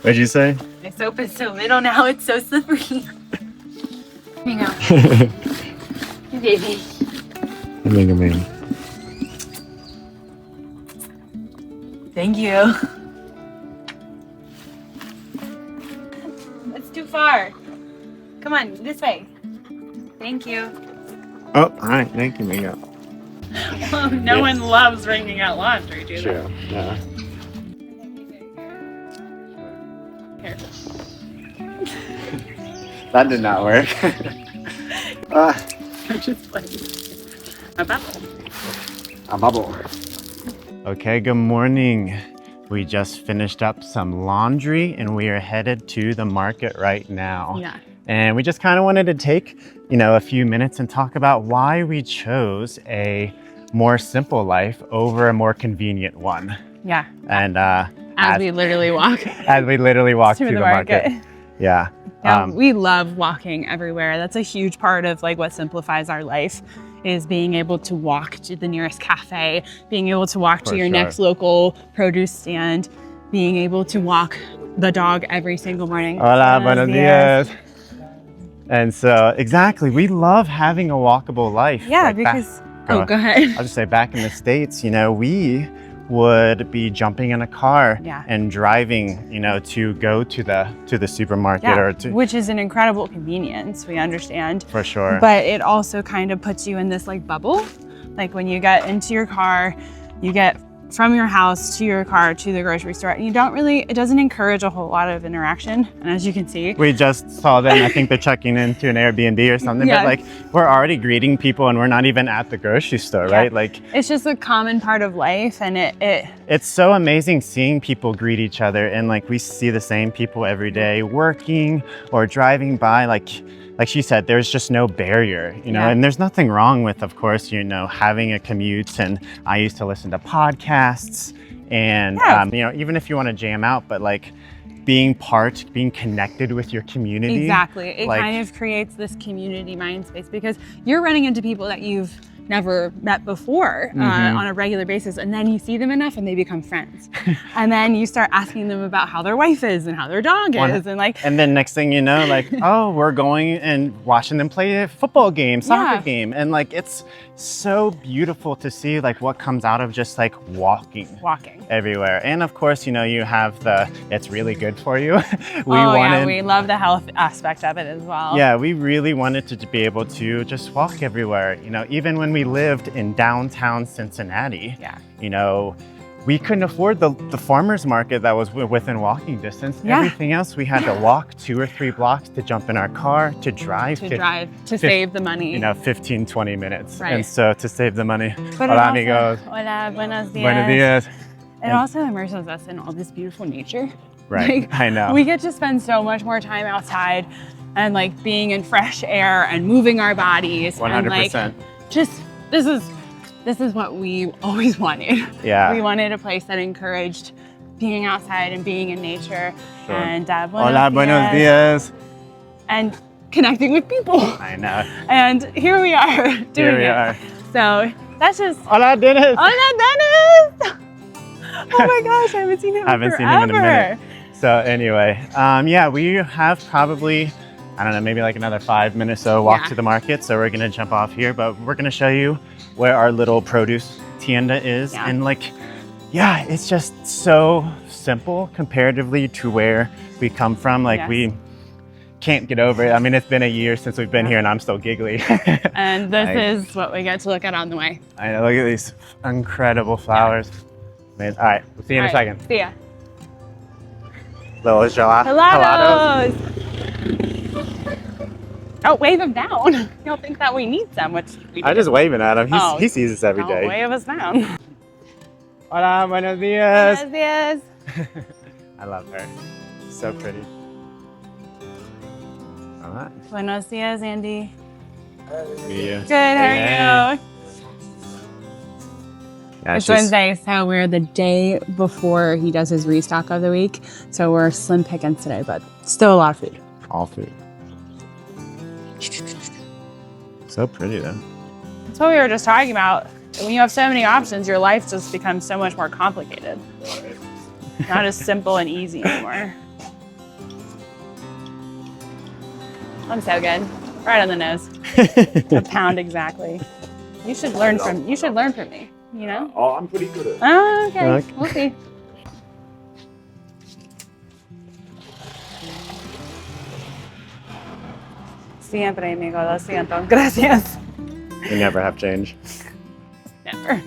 What'd you say? My soap is so little now, it's so slippery. Here you go. Hey, baby. Amazing. Thank you. It's too far. Come on, this way. Thank you. Oh, all right. Thank you, Mingo. Well, no one loves wringing out laundry, do they? Sure. Yeah. Here. That did not work. I'm just playing. A bubble. A bubble. Okay, good morning. We just finished up some laundry and we are headed to the market right now. Yeah. And we just kind of wanted to take, a few minutes and talk about why we chose a more simple life over a more convenient one. Yeah. And as we literally walk to the market. Yeah. We love walking everywhere. That's a huge part of like what simplifies our life, is being able to walk to the nearest cafe, being able to walk to your next local produce stand, being able to walk the dog every single morning. Hola, buenos días. And so, exactly, we love having a walkable life. Yeah, like because, go ahead. I'll just say back in the States, we would be jumping in a car and driving, to go to the supermarket or to... Which is an incredible convenience, we understand. For sure. But it also kind of puts you in this like bubble. Like when you get into your car, you get from your house to your car to the grocery store, and it doesn't encourage a whole lot of interaction. And as you can see, we just saw them, I think they're checking into an Airbnb or something, but like we're already greeting people and we're not even at the grocery store, right? Like it's just a common part of life, and it's so amazing seeing people greet each other, and like we see the same people every day working or driving by. Like she said, there's just no barrier, and there's nothing wrong with, of course, having a commute. And I used to listen to podcasts and, even if you want to jam out, but like being connected with your community. Exactly. It kind of creates this community mind space, because you're running into people that you've never met before on a regular basis, and then you see them enough and they become friends. And then you start asking them about how their wife is and how their dog is, and then next thing you know, oh, we're going and watching them play a football game, soccer game, and it's so beautiful to see what comes out of just walking everywhere. And of course, you have it's really good for you. We love the health aspect of it as well. Yeah, we really wanted to be able to just walk everywhere. Even when we lived in downtown Cincinnati, we couldn't afford the farmer's market that was within walking distance. Everything else, we had to walk 2 or 3 blocks to jump in our car, to drive to save the money. 15, 20 minutes. Right. And so to save the money. Hola, amigos. Hola, buenos días. Buenos días. It also immerses us in all this beautiful nature. Right, I know. We get to spend so much more time outside and being in fresh air and moving our bodies. 100%. And this is what we always wanted. Yeah. We wanted a place that encouraged being outside and being in nature. Sure. And hola, buenos días. And connecting with people. I know. And here we are doing it. So that's just... Hola, Dennis. Hola, Dennis. Oh my gosh, I haven't seen him seen him in a minute. So anyway, we have probably, I don't know, maybe another 5 minutes or so walk to the market. So we're gonna jump off here, but we're gonna show you where our little produce tienda is. And it's just so simple comparatively to where we come from. We can't get over it. I mean, it's been a year since we've been here and I'm still giggly. And this is what we get to look at on the way. I know, look at these incredible flowers. All right, we'll see you in a second. See ya. Little gelatos. Oh, wave him down. You'll think that we need some, which we do. I'm just waving at him. He sees us every day. Wave us down. Hola, buenos días. Buenos días. I love her. So pretty. All right. Buenos días, Andy. Good, how are you? Yeah, it's Wednesday, so we're the day before he does his restock of the week. So we're slim pickings today, but still a lot of food. All food. So pretty though. That's what we were just talking about. When you have so many options, your life just becomes so much more complicated. Not as simple and easy anymore. I'm so good. Right on the nose. A pound exactly. You should learn from me, you know? Oh, I'm pretty good at it. Oh, okay. We'll see. Siempre, amigo. Lo siento. Gracias. We never have change. Never.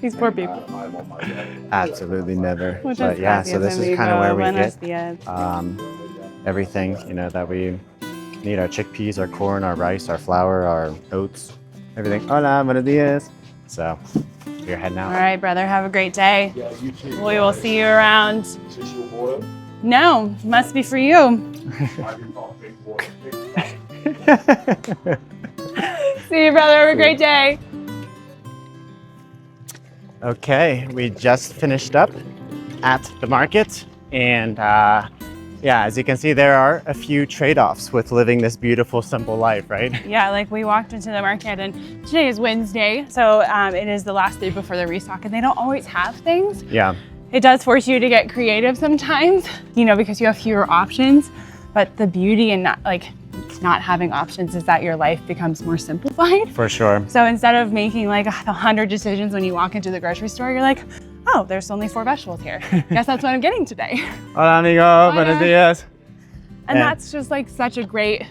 These poor people. Absolutely never. Muchas But yeah, gracias, so this is amigo. kind of where we Buenos get días. everything, you know, that we need: our chickpeas, our corn, our rice, our flour, our oats, everything. Hola, buenos días. So we're heading out. All right, brother. Have a great day. Yeah, you too. We will see you around. Is this your water? No, must be for you. I do not drink water. See you, brother. Have a great day. Okay, we just finished up at the market, and yeah, as you can see, there are a few trade-offs with living this beautiful, simple life, right? Yeah, like we walked into the market, and today is Wednesday, so it is the last day before the restock, and they don't always have things. Yeah. It does force you to get creative sometimes, you know, because you have fewer options. But the beauty in not having options is that your life becomes more simplified. For sure. So instead of making like 100 decisions when you walk into the grocery store, you're like, oh, there's only 4 vegetables here. Guess that's what I'm getting today. Hola, amigo. Buenos días. And that's just like such a great,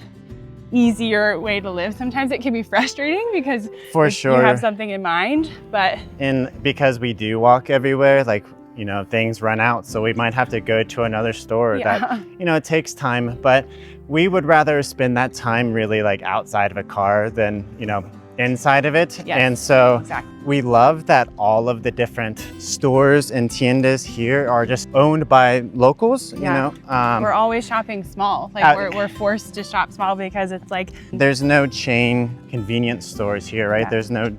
easier way to live. Sometimes it can be frustrating because For you sure. have something in mind, but And because we do walk everywhere, like, you know, things run out, so we might have to go to another store. Yeah. That, you know, it takes time, but we would rather spend that time really like outside of a car than, you know, inside of it. Yes, and so exactly. we love that all of the different stores and tiendas here are just owned by locals, Yeah. you know. we're always shopping small. Like we're forced to shop small because it's like, There's no chain convenience stores here, right? Yeah. There's no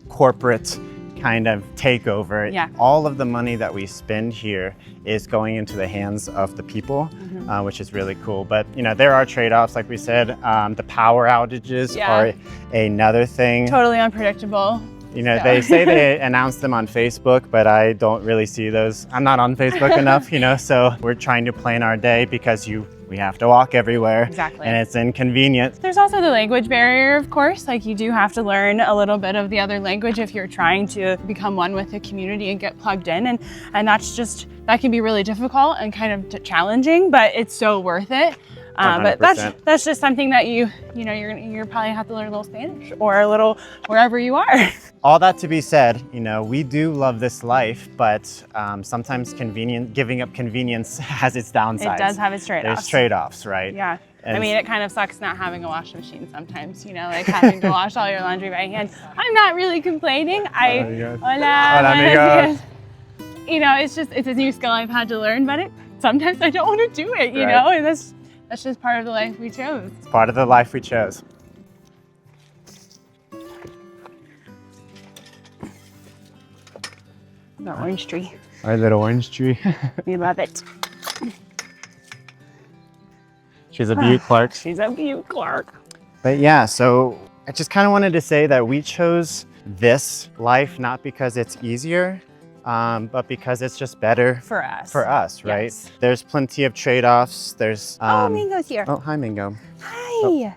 corporate kind of takeover. Yeah. All of the money that we spend here is going into the hands of the people, which is really cool. But, you know, there are trade-offs, like we said. The power outages Yeah. are another thing. totally unpredictable. You know, So. they say they announce them on Facebook, but I don't really see those. I'm not on Facebook enough, you know, so we're trying to plan our day because we have to walk everywhere. Exactly. And it's inconvenient. There's also the language barrier, of course. Like you do have to learn a little bit of the other language if you're trying to become one with the community and get plugged in. And that can be really difficult and kind of challenging, but it's so worth it. But 100%. that's just something that you're probably have to learn a little Spanish or a little wherever you are. All that to be said, you know, we do love this life, but sometimes giving up convenience has its downsides. It does have its trade-offs. There's trade-offs, right? Yeah. And I mean, it kind of sucks not having a washing machine sometimes, you know, like having to wash all your laundry by hand. I'm not really complaining. Hola, Hola, Hola, buenos amigos. días. You know, it's a new skill I've had to learn, but sometimes I don't want to do it, you Right. know, and that's just part of the life we chose. It's part of the life we chose. The orange tree. Our little orange tree. We love it. She's a beaut, Clark. She's a beaut, Clark. But yeah, so I just kind of wanted to say that we chose this life not because it's easier, but because it's just better For us. for us, right? Yes. There's plenty of trade-offs. There's Mingo's here. oh, hi, Mingo. Hi.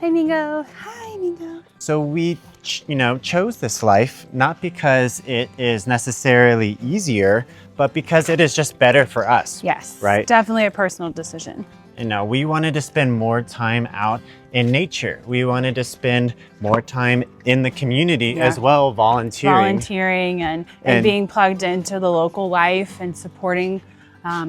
Hi, Mingo. Hi, Mingo. So we, you know, chose this life not because it is necessarily easier, but because it is just better for us. Yes. Right. Definitely a personal decision. You know, we wanted to spend more time out in nature. We wanted to spend more time in the community Yeah. as well, volunteering. And And- being plugged into the local life and supporting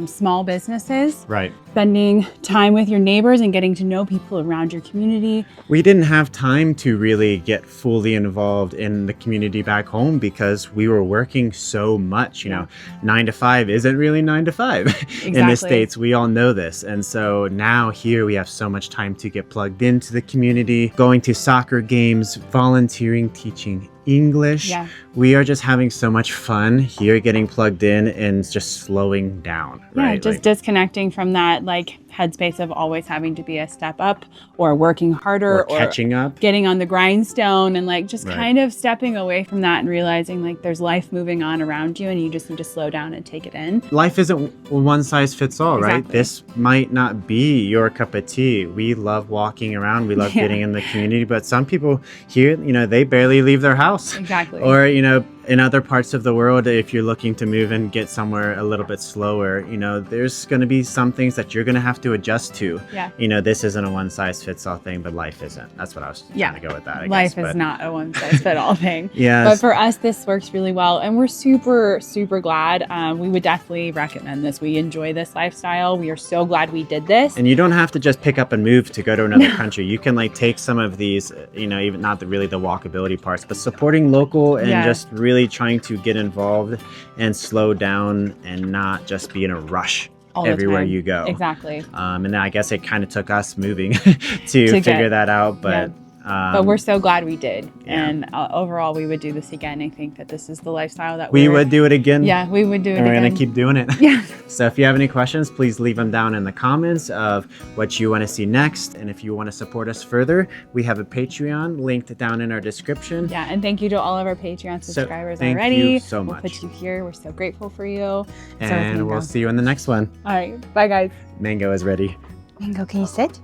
small businesses. Right. Spending time with your neighbors and getting to know people around your community. We didn't have time to really get fully involved in the community back home because we were working so much. You know, 9 to 5 isn't really 9 to 5 in the Exactly. States. We all know this. And so now here we have so much time to get plugged into the community, going to soccer games, volunteering, teaching English. Yeah. We are just having so much fun here, getting plugged in and just slowing down. Yeah, right? just Like, disconnecting from that like headspace of always having to be a step up or working harder or catching up, getting on the grindstone, and like just Right. kind of stepping away from that and realizing like there's life moving on around you and you just need to slow down and take it in. Life isn't one size fits all, right? Exactly. This might not be your cup of tea. We love walking around. We love Yeah. getting in the community, but some people here, you know, they barely leave their house. Exactly. Or, you know, in other parts of the world, if you're looking to move and get somewhere a little bit slower, you know, there's going to be some things that you're going to have to adjust to. Yeah. You know, this isn't a one size fits all thing, but life isn't. That's what I was Yeah. trying to go with that, I Life guess. is But not a one size fit all thing. Yes. But for us, this works really well. And we're super, super glad. We would definitely recommend this. We enjoy this lifestyle. We are so glad we did this. And you don't have to just pick up and move to go to another country. You can like take some of these, you know, even not really the walkability parts, but supporting local and Yeah. just really trying to get involved and slow down and not just be in a rush All the everywhere time. you go. Exactly. And I guess it kind of took us moving to figure that out, but But we're so glad we did. yeah. And overall, we would do this again. I think that this is the lifestyle that we would do it again. Yeah, we would do it And we're again. going to keep doing it. Yeah. So if you have any questions, please leave them down in the comments of what you want to see next. And if you want to support us further, we have a Patreon linked down in our description. Yeah, and thank you to all of our Patreon subscribers thank already. you so We'll much. put you here. We're so grateful for you. And we'll see you in the next one. All right. Bye, guys. Mango is ready. Mango, can you sit?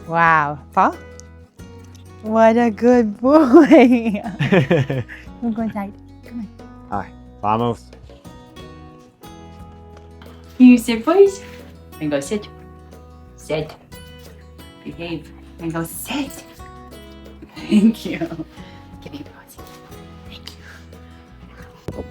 Wow. Paul? What a good boy. We'll go inside. Come on. All right, vamos. Can you sit, please? And go sit. Sit. Behave. And go sit. Thank you. Give me a pause. Thank you.